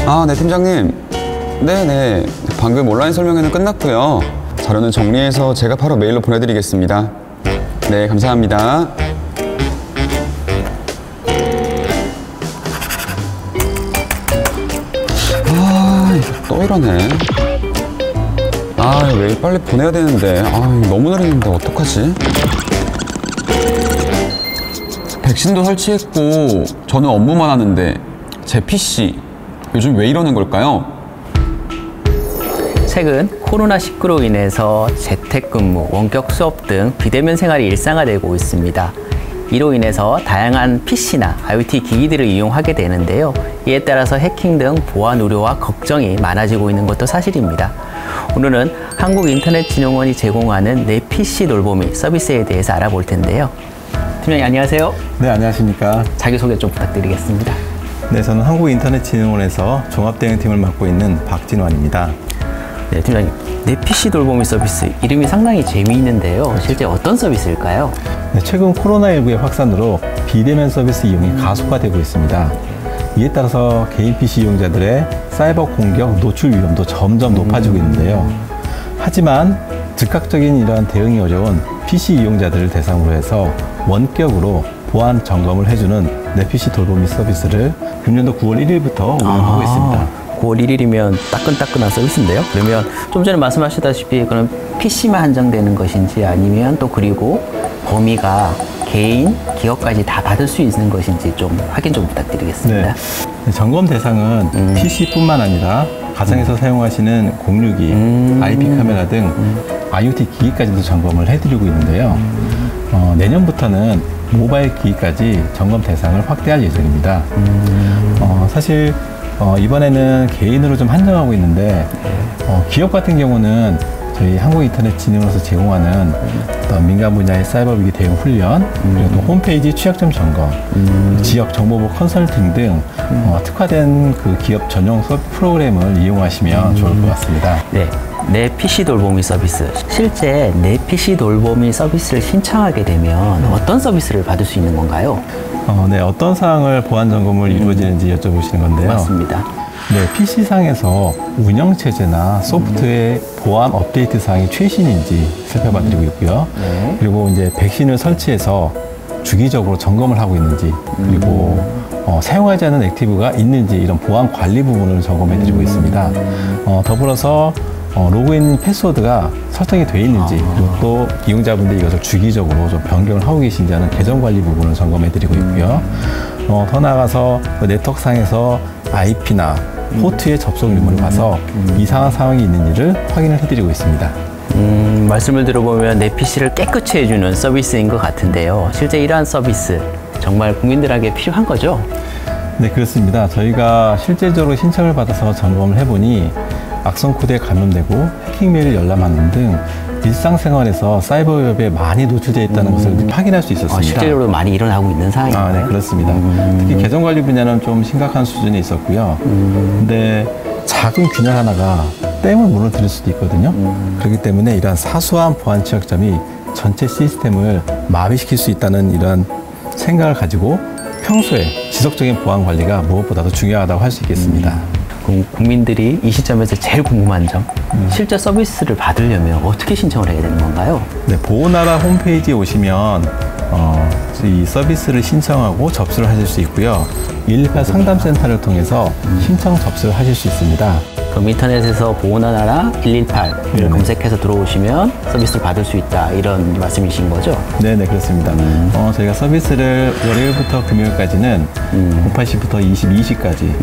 아, 네, 팀장님. 네네. 방금 온라인 설명회는 끝났고요. 자료는 정리해서 제가 바로 메일로 보내드리겠습니다. 네, 감사합니다. 아, 이거 또 이러네. 아, 메일 빨리 보내야 되는데. 아, 너무 느리는데 어떡하지? 백신도 설치했고 저는 업무만 하는데 제 PC 요즘 왜 이러는 걸까요? 최근 코로나19로 인해서 재택근무, 원격 수업 등 비대면 생활이 일상화되고 있습니다. 이로 인해서 다양한 PC나 IoT 기기들을 이용하게 되는데요. 이에 따라서 해킹 등 보안 우려와 걱정이 많아지고 있는 것도 사실입니다. 오늘은 한국인터넷진흥원이 제공하는 내 PC 돌보미 서비스에 대해서 알아볼 텐데요. 팀장님 안녕하세요. 네, 안녕하십니까. 자기소개 좀 부탁드리겠습니다. 네, 저는 한국인터넷진흥원에서 종합대응팀을 맡고 있는 박진환입니다. 네, 팀장님. 내 PC 돌보미 서비스 이름이 상당히 재미있는데요. 실제 어떤 서비스일까요? 네, 최근 코로나19의 확산으로 비대면 서비스 이용이 가속화되고 있습니다. 이에 따라서 개인 PC 이용자들의 사이버 공격 노출 위험도 점점 높아지고 있는데요. 하지만 즉각적인 이러한 대응이 어려운 PC 이용자들을 대상으로 해서 원격으로 보안 점검을 해주는 내 PC 돌보미 서비스를 금년도 9월 1일부터 운영하고 있습니다. 9월 1일이면 따끈따끈한 서비스인데요. 그러면 좀 전에 말씀하셨다시피 그럼 PC만 한정되는 것인지 아니면 또 그리고 범위가 개인, 기업까지 다 받을 수 있는 것인지 좀 확인 좀 부탁드리겠습니다. 네, 점검 대상은 PC뿐만 아니라 가정에서 사용하시는 공유기, IP 카메라 등 IoT 기기까지도 점검을 해드리고 있는데요. 내년부터는 모바일 기기까지 점검 대상을 확대할 예정입니다. 사실 이번에는 개인으로 좀 한정하고 있는데 기업 같은 경우는 저희 한국인터넷진흥원에서 제공하는 어떤 민간 분야의 사이버 위기 대응 훈련, 그리고 또 홈페이지 취약점 점검, 지역 정보부 컨설팅 등 특화된 그 기업 전용 수업 프로그램을 이용하시면 좋을 것 같습니다. 네, 내 PC 돌보미 서비스. 실제 내 PC 돌보미 서비스를 신청하게 되면 어떤 서비스를 받을 수 있는 건가요? 네, 어떤 사항을 보안 점검을 이루어지는지 여쭤보시는 건데요. 맞습니다. 네, PC상에서 운영체제나 소프트웨어 보안 업데이트 사항이 최신인지 살펴봐드리고 있고요. 그리고 이제 백신을 설치해서 주기적으로 점검을 하고 있는지, 그리고 사용하지 않은 액티브가 있는지 이런 보안 관리 부분을 점검해드리고 있습니다. 더불어서 로그인 패스워드가 설정이 되어 있는지, 그리고 또 이용자분들이 이것을 주기적으로 좀 변경을 하고 계신지 하는 계정 관리 부분을 점검해드리고 있고요. 더 나아가서 네트워크상에서 IP나 포트의 접속 유무를 봐서 이상한 상황이 있는지를 확인을 해드리고 있습니다. 말씀을 들어보면 내 PC를 깨끗이 해주는 서비스인 것 같은데요. 실제 이러한 서비스 정말 국민들에게 필요한 거죠? 네, 그렇습니다. 저희가 실제적으로 신청을 받아서 점검을 해보니 악성 코드에 감염되고 해킹 메일을 열람하는 등 일상생활에서 사이버 위협에 많이 노출되어 있다는 것을 확인할 수 있었습니다. 실제로 많이 일어나고 있는 상황인가요? 네, 그렇습니다. 특히 계정 관리 분야는 좀 심각한 수준에 있었고요. 근데 작은 균열 하나가 댐을 무너뜨릴 수도 있거든요. 그렇기 때문에 이러한 사소한 보안 취약점이 전체 시스템을 마비시킬 수 있다는 이런 생각을 가지고 평소에 지속적인 보안 관리가 무엇보다도 중요하다고 할 수 있겠습니다. 그럼 국민들이 이 시점에서 제일 궁금한 점, 실제 서비스를 받으려면 어떻게 신청을 해야 되는 건가요? 네, 보호나라 홈페이지에 오시면 이 서비스를 신청하고 접수를 하실 수 있고요. 118 상담센터를 통해서 신청 접수를 하실 수 있습니다. 그럼 인터넷에서 보호나라 118을 검색해서 들어오시면 서비스를 받을 수 있다, 이런 말씀이신 거죠? 네네, 그렇습니다. 저희가 서비스를 월요일부터 금요일까지는 08시부터 22시까지,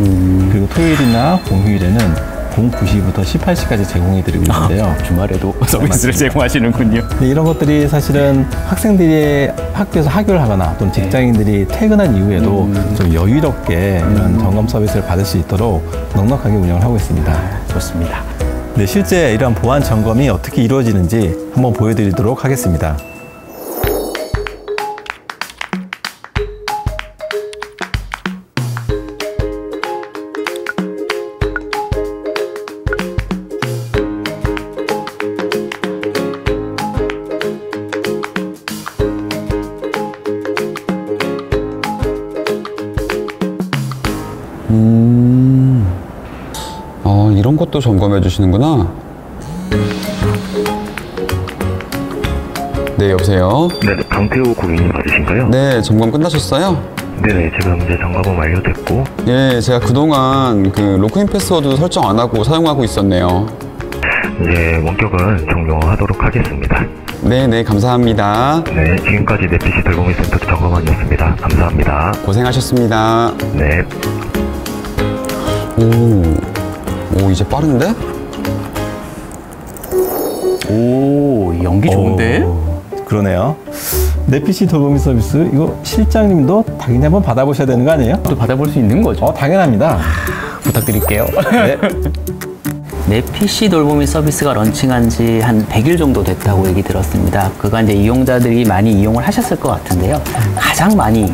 그리고 토요일이나 공휴일에는 09시부터 18시까지 제공해드리고 있는데요. 주말에도 서비스를 제공하시는군요. 네, 이런 것들이 사실은 학생들이 학교에서 학교를 하거나 또는 직장인들이 퇴근한 이후에도 좀 여유롭게 이런 점검 서비스를 받을 수 있도록 넉넉하게 운영을 하고 있습니다. 좋습니다. 네, 실제 이러한 보안 점검이 어떻게 이루어지는지 한번 보여드리도록 하겠습니다. 이런 것도 점검해 주시는구나. 네, 여보세요? 네, 강태호 고객님 맞으신가요? 네, 점검 끝나셨어요? 네네, 지금 이제 점검은 완료됐고. 예, 제가 그동안 그 로그인 패스워드 설정 안 하고 사용하고 있었네요. 이제 원격은 종료하도록 하겠습니다. 네, 감사합니다. 네, 지금까지 넷피시 돌봄센터 점검원이었습니다. 감사합니다. 고생하셨습니다. 네. 오, 이제 빠른데? 오, 연기 좋은데? 그러네요. 내 PC 돌보미 서비스 이거 실장님도 당연히 한번 받아보셔야 되는 거 아니에요? 또 받아볼 수 있는 거죠. 당연합니다. 부탁드릴게요. 네. 내 PC 돌보미 서비스가 런칭한 지 한 100일 정도 됐다고 얘기 들었습니다. 그간 이제 이용자들이 많이 이용을 하셨을 것 같은데요. 가장 많이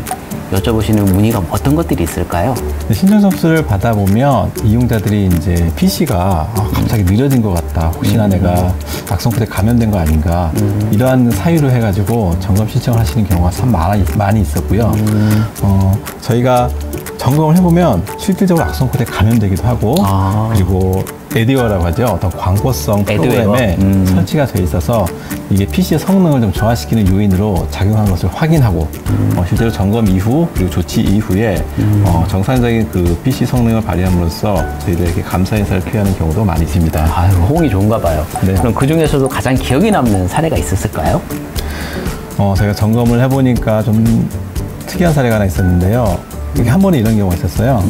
여쭤보시는 문의가 어떤 것들이 있을까요? 신청 접수를 받아보면 이용자들이 이제 PC가 갑자기 느려진 것 같다. 혹시나 내가 악성 코드에 감염된 거 아닌가. 이러한 사유로 해가지고 점검 신청을 하시는 경우가 참 많이 있었고요. 저희가 점검을 해보면 실질적으로 악성 코드에 감염되기도 하고 그리고 에듀어라고 하죠. 어떤 광고성 프로그램에 설치가 돼 있어서 이게 PC의 성능을 좀 저하시키는 요인으로 작용한 것을 확인하고 실제로 점검 이후 그리고 조치 이후에 정상적인 그 PC 성능을 발휘함으로써 저희들에게 감사 인사를 표하는 경우도 많이 있습니다. 아유, 호응이 좋은가 봐요. 네. 그럼 그 중에서도 가장 기억에 남는 사례가 있었을까요? 제가 점검을 해보니까 좀 특이한 사례가 하나 있었는데요. 이게 한 번에 이런 경우가 있었어요.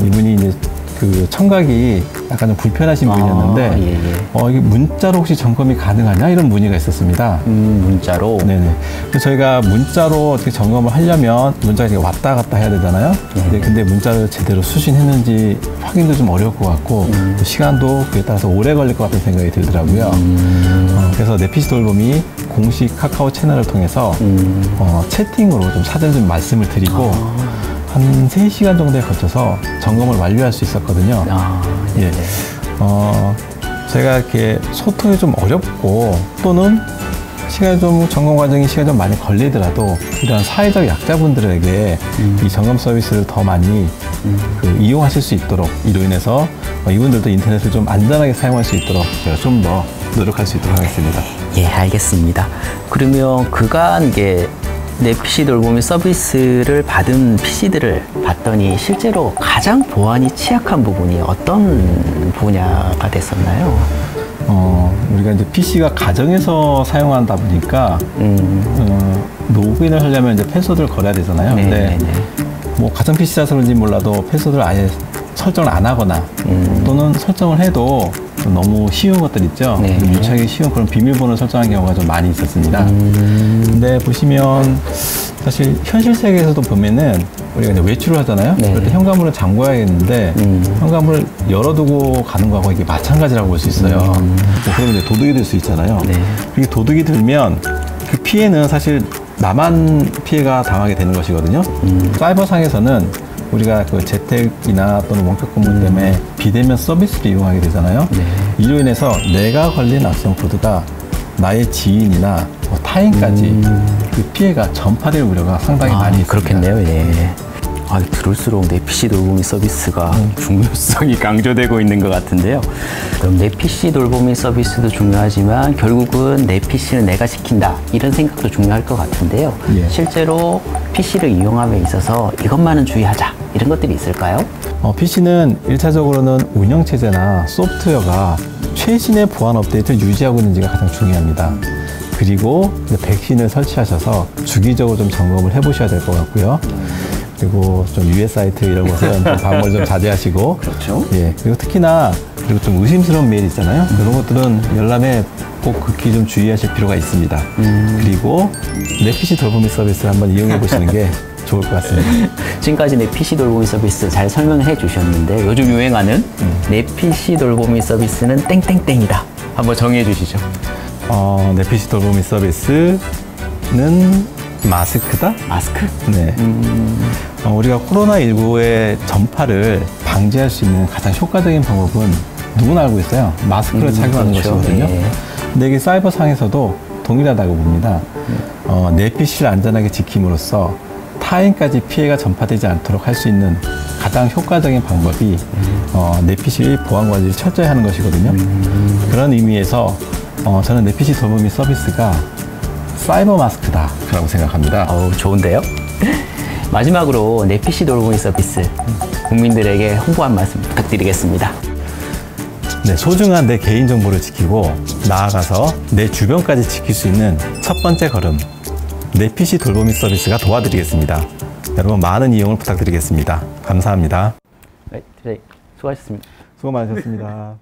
이분이 이제 그 청각이 약간 좀 불편하신 분이었는데 이게 문자로 혹시 점검이 가능하냐 이런 문의가 있었습니다. 문자로? 네네. 그래서 저희가 문자로 어떻게 점검을 하려면 문자가 이렇게 왔다 갔다 해야 되잖아요. 근데 문자를 제대로 수신했는지 확인도 좀 어려울 것 같고 또 시간도 그에 따라서 오래 걸릴 것 같은 생각이 들더라고요. 그래서 내 PC 돌봄이 공식 카카오 채널을 통해서 채팅으로 좀 사전에 좀 말씀을 드리고 한 3시간 정도에 거쳐서 점검을 완료할 수 있었거든요. 예. 제가 이렇게 소통이 좀 어렵고 또는 점검 과정이 시간이 좀 많이 걸리더라도 이런 사회적 약자분들에게 이 점검 서비스를 더 많이 이용하실 수 있도록 이로 인해서 이분들도 인터넷을 좀 안전하게 사용할 수 있도록 제가 좀 더 노력할 수 있도록 하겠습니다. 예, 알겠습니다. 그러면 그간 이게 내 PC 돌보미 서비스를 받은 PC들을 봤더니 실제로 가장 보안이 취약한 부분이 어떤 분야가 됐었나요? 우리가 이제 PC가 가정에서 사용한다 보니까 로그인을 하려면 이제 패스워드를 걸어야 되잖아요. 근데 뭐 가정 PC라서 그런지 몰라도 패스워드를 아예 설정을 안 하거나 또는 설정을 해도 너무 쉬운 것들 있죠. 유추하기 쉬운 그런 비밀번호를 설정한 경우가 좀 많이 있었습니다. 근데 보시면 사실 현실 세계에서도 보면은 우리가 이제 외출을 하잖아요. 그럴 때 현관문을 잠궈야겠는데 현관문을 열어두고 가는 거하고 이게 마찬가지라고 볼 수 있어요. 그러면 이제 도둑이 될 수 있잖아요. 이게 도둑이 들면 그 피해는 사실 나만 피해가 당하게 되는 것이거든요. 사이버상에서는 우리가 그 재택이나 또는 원격 근무 때문에 비대면 서비스를 이용하게 되잖아요. 이로 인해서 내가 걸린 악성 코드가 나의 지인이나 뭐 타인까지 그 피해가 전파될 우려가 상당히 많이 있습니다. 그렇겠네요. 예. 들을수록 내 PC 돌보미 서비스가 중요성이 강조되고 있는 것 같은데요. 그럼 내 PC 돌보미 서비스도 중요하지만 결국은 내 PC는 내가 지킨다 이런 생각도 중요할 것 같은데요. 실제로 PC를 이용함에 있어서 이것만은 주의하자 이런 것들이 있을까요? PC는 1차적으로는 운영체제나 소프트웨어가 최신의 보안 업데이트를 유지하고 있는지가 가장 중요합니다. 그리고 백신을 설치하셔서 주기적으로 좀 점검을 해보셔야 될 것 같고요. 그리고 좀 유해 사이트 이런 것은 좀 방어를 좀 자제하시고, 그렇죠. 예, 그리고 특히나 그리고 좀 의심스러운 메일 있잖아요. 그런 것들은 열람에 꼭 극히 좀 주의하실 필요가 있습니다. 그리고 내 PC 돌보미 서비스를 한번 이용해 보시는 게 좋을 것 같습니다. 지금까지 내 PC 돌보미 서비스 잘 설명해 주셨는데 요즘 유행하는 내 PC 돌보미 서비스는 땡땡땡이다. 한번 정의해 주시죠. 내 PC 돌보미 서비스는 마스크다? 마스크? 네. 우리가 코로나19의 전파를 방지할 수 있는 가장 효과적인 방법은 누구나 알고 있어요. 마스크를 착용하는 그렇죠. 것이거든요. 네. 근데 이게 사이버상에서도 동일하다고 봅니다. 내 PC를 안전하게 지킴으로써 타인까지 피해가 전파되지 않도록 할 수 있는 가장 효과적인 방법이 내 PC 보안 관리를 철저히 하는 것이거든요. 그런 의미에서 저는 내 PC 돌보미 서비스가 사이버 마스크다라고 생각합니다. 좋은데요? 마지막으로 내 PC 돌보미 서비스 국민들에게 홍보 한 말씀 부탁드리겠습니다. 네, 소중한 내 개인정보를 지키고 나아가서 내 주변까지 지킬 수 있는 첫 번째 걸음, 내 PC 돌보미 서비스가 도와드리겠습니다. 여러분 많은 이용을 부탁드리겠습니다. 감사합니다. 네, 수고하셨습니다. 수고 많으셨습니다.